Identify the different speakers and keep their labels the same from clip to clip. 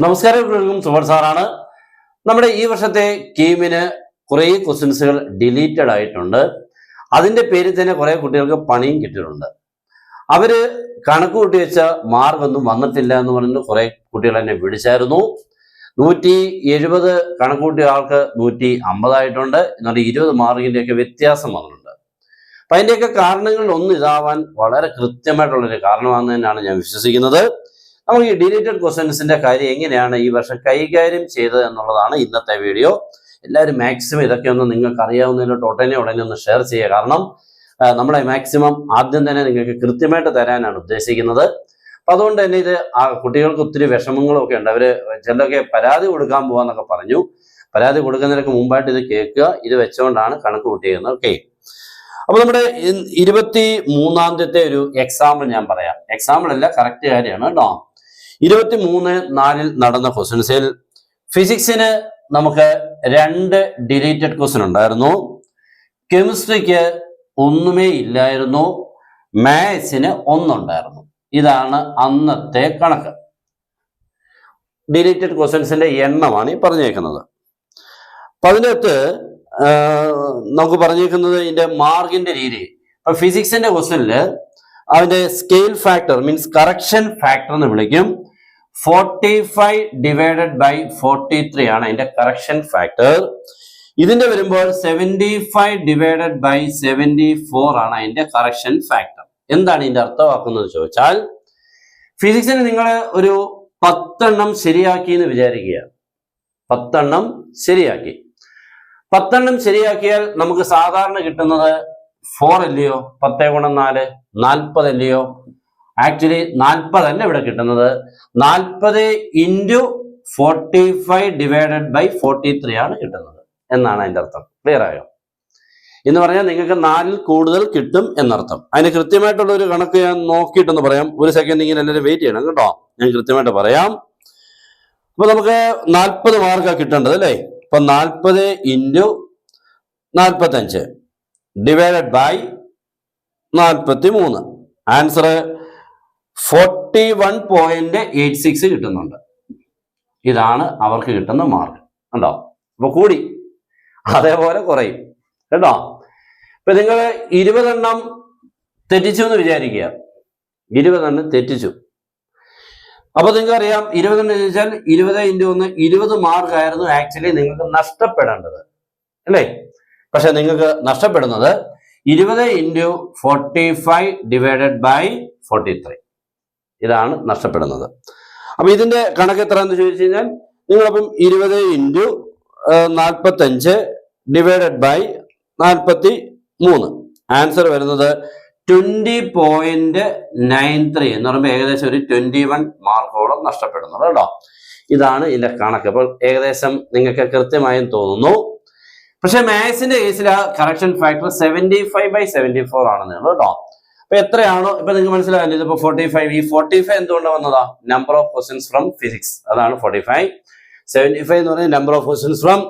Speaker 1: നമസ്കാരം, സുബർ സാറാണ്. നമ്മുടെ ഈ വർഷത്തെ കീമിന് കുറേ ക്വസ്റ്റ്യൻസുകൾ ഡിലീറ്റഡ് ആയിട്ടുണ്ട്. അതിന്റെ പേരിൽ തന്നെ കുറെ കുട്ടികൾക്ക് പണിയും കിട്ടിയിട്ടുണ്ട്. അവര് കണക്ക് കൂട്ടി വെച്ച മാർക്കൊന്നും വന്നിട്ടില്ല എന്ന് പറഞ്ഞിട്ട് കുറെ കുട്ടികൾ എന്നെ വിളിച്ചായിരുന്നു. 170 കണക്ക് കൂട്ടിയ ആൾക്ക് 150 ആയിട്ടുണ്ട്. എന്നിട്ട് 20 മാർക്കിന്റെയൊക്കെ വ്യത്യാസം വന്നിട്ടുണ്ട്. അപ്പൊ അതിന്റെയൊക്കെ കാരണങ്ങളിൽ ഒന്ന് ഇതാവാൻ വളരെ കൃത്യമായിട്ടുള്ളൊരു കാരണമാണെന്ന് തന്നെയാണ് ഞാൻ വിശ്വസിക്കുന്നത്. നമുക്ക് ഈ ഡിലീറ്റഡ് ക്വസ്റ്റ്യൻസിന്റെ കാര്യം എങ്ങനെയാണ് ഈ വർഷം കൈകാര്യം ചെയ്തത് എന്നുള്ളതാണ് ഇന്നത്തെ വീഡിയോ. എല്ലാവരും മാക്സിമം ഇതൊക്കെ ഒന്ന് നിങ്ങൾക്ക് അറിയാവുന്നതിലോട്ട് ഉടനെ ഒന്ന് ഷെയർ ചെയ്യുക. കാരണം നമ്മളെ മാക്സിമം ആദ്യം തന്നെ നിങ്ങൾക്ക് കൃത്യമായിട്ട് തരാനാണ് ഉദ്ദേശിക്കുന്നത്. അപ്പൊ അതുകൊണ്ട് തന്നെ ഇത് കുട്ടികൾക്ക് ഒത്തിരി വിഷമങ്ങളും ഒക്കെ ഉണ്ട്. അവര് ചിലരൊക്കെ പരാതി കൊടുക്കാൻ പോവാന്നൊക്കെ പറഞ്ഞു. പരാതി കൊടുക്കുന്നതിനൊക്കെ മുമ്പായിട്ട് ഇത് കേൾക്കുക. ഇത് വെച്ചുകൊണ്ടാണ് കണക്ക് കൂട്ടിയിരുന്നത്. ഓക്കെ, അപ്പൊ നമ്മുടെ 23-ാം തീയതി ഒരു എക്സാമ്പിൾ ഞാൻ പറയാം. എക്സാമ്പിൾ അല്ല, കറക്റ്റ് കാര്യമാണ് കേട്ടോ. 23/4 നടന്ന ക്വസ്റ്റ്യൻസിൽ ഫിസിക്സിന് നമുക്ക് 2 ഡിലീറ്റഡ് ക്വസ്റ്റ്യൻ ഉണ്ടായിരുന്നു. കെമിസ്ട്രിക്ക് ഒന്നുമേ ഇല്ലായിരുന്നു. മാത്സിന് 1 ഉണ്ടായിരുന്നു. ഇതാണ് അന്നത്തെ കണക്ക്. ഡിലീറ്റഡ് ക്വസ്റ്റ്യൻസിന്റെ എണ്ണമാണ് ഈ പറഞ്ഞേക്കുന്നത്. അപ്പൊ അതിനകത്ത് നമുക്ക് പറഞ്ഞേക്കുന്നത് ഇതിന്റെ മാർക്കിന്റെ രീതി. അപ്പൊ ഫിസിക്സിന്റെ ക്വസ്റ്റ്യനില് അതിന്റെ scale factor means correction factor എന്ന് വിളിക്കും. 45 ഡിവൈഡഡ് ബൈ 43 ആണ് അതിന്റെ കറക്ഷൻ ഫാക്ടർ. ഇതിന്റെ വരുമ്പോൾ 75 ഡിവൈഡഡ് ബൈ 74 ആണ് അതിന്റെ കറക്ഷൻ ഫാക്ടർ. എന്താണ് ഇതിന്റെ അർത്ഥമാക്കുന്നത് ചോദിച്ചാൽ, ഫിസിക്സിന് നിങ്ങൾ ഒരു 10 എണ്ണം ശരിയാക്കി എന്ന് വിചാരിക്കുക. 10 എണ്ണം ശരിയാക്കി. 10 എണ്ണം ശരിയാക്കിയാൽ നമുക്ക് സാധാരണ കിട്ടുന്നത് 4 അല്ലയോ? 10 ഗുണം 4 40 അല്ലയോ? ആക്ച്വലി 40 അല്ല ഇവിടെ കിട്ടുന്നത്. 40 ഇൻറ്റു 45 ഡിവൈഡഡ് ബൈ 43 ആണ് കിട്ടുന്നത് എന്നാണ് അതിന്റെ അർത്ഥം. ക്ലിയർ ആയോ? എന്ന് പറഞ്ഞാൽ നിങ്ങൾക്ക് 4 കൂടുതൽ കിട്ടും എന്നർത്ഥം. അതിന് കൃത്യമായിട്ടുള്ള ഒരു കണക്ക് ഞാൻ നോക്കിയിട്ടൊന്ന് പറയാം. ഒരു സെക്കൻഡ് ഇങ്ങനെ എല്ലാവരും വെയിറ്റ് ചെയ്യണം കേട്ടോ. ഞാൻ കൃത്യമായിട്ട് പറയാം. അപ്പൊ നമുക്ക് 40 മാർക്കാണ് കിട്ടേണ്ടത് അല്ലേ? അപ്പൊ 40 ഇൻറ്റു 45 ഡിവൈഡഡ് ബൈ 43. ആൻസർ 41.86 കിട്ടുന്നുണ്ട്. ഇതാണ് അവർക്ക് കിട്ടുന്ന മാർക്ക്. കണ്ടോ? അപ്പൊ കൂടി അതേപോലെ കുറയും കേട്ടോ. ഇപ്പൊ നിങ്ങൾ 20 എണ്ണം തെറ്റിച്ചു എന്ന് വിചാരിക്കുക. 20 എണ്ണം തെറ്റിച്ചു. അപ്പൊ നിങ്ങൾക്ക് അറിയാം 20 എണ്ണം ചോദിച്ചാൽ 20 ഇൻറ്റു 1 20 മാർക്കായിരുന്നു ആക്ച്വലി നിങ്ങൾക്ക് നഷ്ടപ്പെടേണ്ടത് അല്ലേ? പക്ഷെ നിങ്ങൾക്ക് നഷ്ടപ്പെടുന്നത് 20 ഇൻറ്റു 45 ഡിവൈഡഡ് ബൈ 43. ഇതാണ് നഷ്ടപ്പെടുന്നത്. അപ്പൊ ഇതിന്റെ കണക്ക് എത്രയാണെന്ന് ചോദിച്ചു കഴിഞ്ഞാൽ നിങ്ങളപ്പം 20 ഇൻറ്റു 45 ഡിവൈഡഡ് ബൈ 43. ആൻസർ വരുന്നത് 20.93 എന്ന് പറയുമ്പോൾ ഏകദേശം ഒരു 21 മാർക്കോളം നഷ്ടപ്പെടുന്നത് കേട്ടോ. ഇതാണ് ഇതിന്റെ കണക്ക്. അപ്പോൾ ഏകദേശം നിങ്ങൾക്ക് കൃത്യമായും തോന്നുന്നു. പക്ഷെ മാത്സിന്റെ കേസിൽ ആ കറക്ഷൻ ഫാക്ടർ 75/74 ആണെന്ന് കേട്ടോ. അപ്പൊ എത്രയാണോ ഇപ്പൊ നിങ്ങൾക്ക് മനസ്സിലാവില്ല. ഇതിപ്പോ 45. ഈ 45 എന്തുകൊണ്ട് വന്നതാ? Number of questions from physics. അതാണ് 45. 75 എന്ന് പറയുന്നത് number of questions from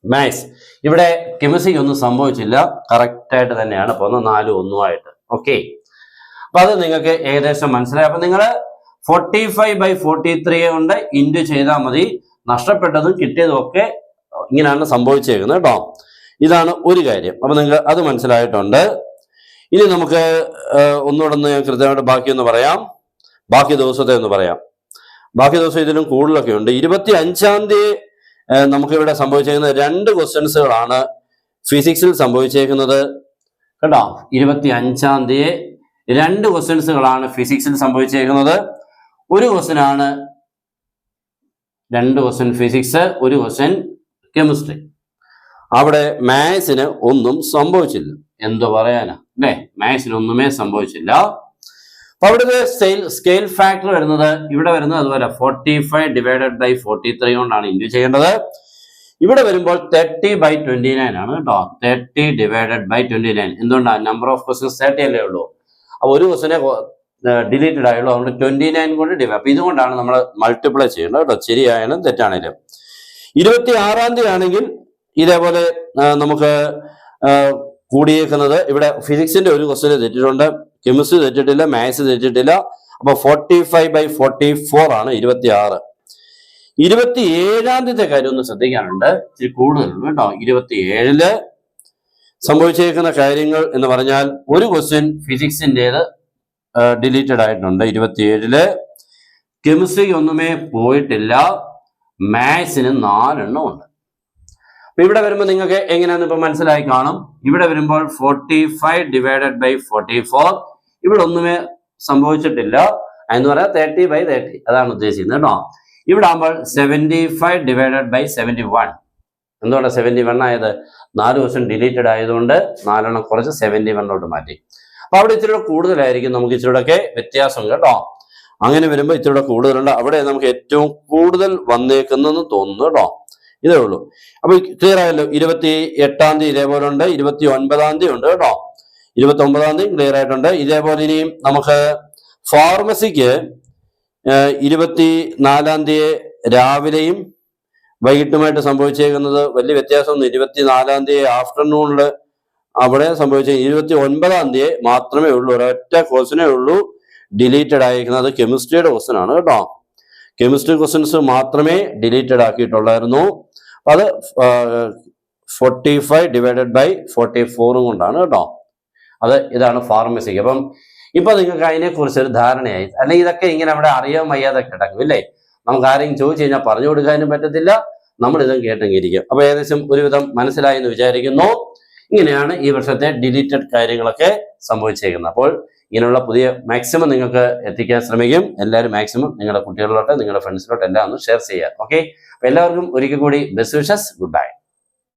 Speaker 1: maths. ഇവിടെ കെമിസ്ട്രിക്ക് ഒന്നും സംഭവിച്ചില്ല. കറക്റ്റ് ആയിട്ട് തന്നെയാണ് പോകുന്നത്. 4 1 ഓക്കെ. അപ്പൊ അത് നിങ്ങൾക്ക് ഏകദേശം മനസ്സിലായി. അപ്പൊ നിങ്ങൾ 45/43 കൊണ്ട് ഇൻറ്റു ചെയ്താൽ മതി. നഷ്ടപ്പെട്ടതും കിട്ടിയതും ഒക്കെ ഇങ്ങനെയാണ് സംഭവിച്ചേക്കുന്നത് കേട്ടോ. ഇതാണ് ഒരു കാര്യം. അപ്പൊ നിങ്ങൾക്ക് അത് മനസ്സിലായിട്ടുണ്ട്. ഇനി നമുക്ക് ഒന്നുകൂടെ ഒന്ന് കൃത്യമായിട്ട് ബാക്കിയൊന്ന് പറയാം. ബാക്കി ദിവസത്തെ ഒന്ന് പറയാം. ബാക്കി ദിവസം ഇതിലും കൂടുതലൊക്കെ ഉണ്ട്. 25-ാം തീയതി നമുക്കിവിടെ സംഭവിച്ചേക്കുന്നത് 2 ക്വസ്റ്റ്യൻസുകളാണ് ഫിസിക്സിൽ സംഭവിച്ചേക്കുന്നത് കേട്ടോ. 25-ാം തീയതി 2 ക്വസ്റ്റ്യൻസുകളാണ് ഫിസിക്സിൽ സംഭവിച്ചേക്കുന്നത്. ഒരു ക്വസ്റ്റ്യനാണ് 2 ക്വസ്റ്റ്യൻ ഫിസിക്സ്, ഒരു ക്വസ്റ്റ്യൻ കെമിസ്ട്രി. അവിടെ മാത്സിന് ഒന്നും സംഭവിച്ചില്ല. എന്തോ പറയാനാ അല്ലേ? മാത്സിന് ഒന്നുമേ സംഭവിച്ചില്ല. അപ്പൊ അവിടുത്തെ സ്കെയിൽ ഫാക്ടർ വരുന്നത് ഇവിടെ വരുന്നത് അതുപോലെ 45 ഡിവൈഡഡ് ബൈ 43 കൊണ്ടാണ് ഇൻറ്റു ചെയ്യേണ്ടത്. ഇവിടെ വരുമ്പോൾ 30/29 ആണ് കേട്ടോ. 30 ഡിവൈഡഡ് ബൈ 29. എന്തുകൊണ്ടാണ്? നമ്പർ ഓഫ് ക്വസ്റ്റ്യൻസ് 30 അല്ലേ ഉള്ളൂ. അപ്പൊ ഒരു ക്വസ്റ്റ്യനെ ഡിലീറ്റഡ് ആയുള്ളൂ. അതുകൊണ്ട് 29 കൊണ്ട് ഡിവൈഡ്. അപ്പൊ ഇതുകൊണ്ടാണ് നമ്മൾ മൾട്ടിപ്ലൈ ചെയ്യേണ്ടത് കേട്ടോ. ശരിയായാലും തെറ്റാണേലും. 26-ാം തീയതി ആണെങ്കിൽ ഇതേപോലെ നമുക്ക് കൂടിയേക്കുന്നത് ഇവിടെ ഫിസിക്സിന്റെ ഒരു ക്വസ്റ്റ്യൻ തെറ്റിട്ടുണ്ട്. കെമിസ്ട്രി തെറ്റിട്ടില്ല, മാത്സ് തെറ്റിട്ടില്ല. അപ്പൊ 45/44 ആണ് 26. 27 കാര്യം ഒന്ന് ശ്രദ്ധിക്കാനുണ്ട്, ഇച്ചിരി കൂടുതലുണ്ട് കേട്ടോ. 27 സംഭവിച്ചേക്കുന്ന കാര്യങ്ങൾ എന്ന് പറഞ്ഞാൽ ഒരു ക്വസ്റ്റ്യൻ ഫിസിക്സിൻ്റെത് ഡിലീറ്റഡ് ആയിട്ടുണ്ട്. 27 കെമിസ്ട്രിക്ക് ഒന്നുമേ പോയിട്ടില്ല, മാത്സിന് 4 ഉണ്ട്. അപ്പൊ ഇവിടെ വരുമ്പോൾ നിങ്ങൾക്ക് എങ്ങനെയാണെന്ന് ഇപ്പൊ മനസ്സിലായി കാണും. ഇവിടെ വരുമ്പോൾ 45/44, ഇവിടെ ഒന്നുമേ സംഭവിച്ചിട്ടില്ല എന്ന് പറയാം. 30/30 അതാണ് ഉദ്ദേശിക്കുന്നത് കേട്ടോ. ഇവിടെ ആകുമ്പോൾ 75/71. എന്തുകൊണ്ടാണ് 71 ആയത്? 4 ക്വസ്റ്റ്യൻ ഡിലീറ്റഡ് ആയതുകൊണ്ട് 4 കുറച്ച് 71 മാറ്റി. അപ്പൊ അവിടെ ഇച്ചിരി കൂടുതലായിരിക്കും, നമുക്ക് ഇച്ചിരിയൊക്കെ വ്യത്യാസം കേട്ടോ. അങ്ങനെ വരുമ്പോൾ ഇച്ചിരി കൂടുതലുണ്ട്. അവിടെ നമുക്ക് ഏറ്റവും കൂടുതൽ വന്നേക്കുന്നെന്ന് തോന്നുന്നു കേട്ടോ. ഇതേ ഉള്ളൂ. അപ്പൊ ക്ലിയർ ആയല്ലോ. 28 ഇതേപോലെ ഉണ്ട്, 29 ഉണ്ട് കേട്ടോ. 29 ക്ലിയർ ആയിട്ടുണ്ട്. ഇതേപോലെ ഇനിയും നമുക്ക് ഫാർമസിക്ക് 24 രാവിലെയും വൈകിട്ടുമായിട്ട് സംഭവിച്ചേക്കുന്നത് വലിയ വ്യത്യാസമൊന്നും. 24 ആഫ്റ്റർനൂണിൽ അവിടെ സംഭവിച്ച 29 മാത്രമേ ഉള്ളൂ. ഒരൊറ്റ ക്വസ്റ്റ്യനേ ഉള്ളൂ ഡിലീറ്റഡ് ആയിരിക്കുന്നത്. കെമിസ്ട്രിയുടെ ക്വസ്റ്റ്യൻ ആണ് കേട്ടോ. കെമിസ്ട്രി ക്വസ്റ്റ്യൻസ് മാത്രമേ ഡിലീറ്റഡ് ആക്കിയിട്ടുള്ളായിരുന്നു. അത് 45/44 കൊണ്ടാണ് കേട്ടോ. ഇതാണ് ഫാർമസിക്ക്. അപ്പം ഇപ്പൊ നിങ്ങൾക്ക് അതിനെക്കുറിച്ച് ഒരു ധാരണയായി. അല്ലെങ്കിൽ ഇതൊക്കെ ഇങ്ങനെ അവിടെ അറിയാൻ വയ്യാതെ കിടക്കും ഇല്ലേ? നമുക്ക് ആരെങ്കിലും ചോദിച്ചു കഴിഞ്ഞാൽ പറഞ്ഞു കൊടുക്കാനും പറ്റത്തില്ല, നമ്മൾ ഇതും കേട്ടെങ്കിരിക്കും. അപ്പൊ ഏകദേശം ഒരുവിധം മനസ്സിലായി എന്ന് വിചാരിക്കുന്നു. ഇങ്ങനെയാണ് ഈ വർഷത്തെ ഡിലീറ്റഡ് കാര്യങ്ങളൊക്കെ സംഭവിച്ചേക്കുന്നത്. അപ്പോൾ ഇങ്ങനെയുള്ള പുതിയ മാക്സിമം നിങ്ങൾക്ക് എത്തിക്കാൻ ശ്രമിക്കും. എല്ലാവരും മാക്സിമം നിങ്ങളുടെ കുട്ടികളിലോട്ട്, നിങ്ങളുടെ ഫ്രണ്ട്സിലോട്ട് എല്ലാം ഒന്ന് ഷെയർ ചെയ്യുക. ഓക്കെ, അപ്പൊ എല്ലാവർക്കും ഒരിക്കൽ കൂടി ബെസ്റ്റ് വിഷസ്. Good bye.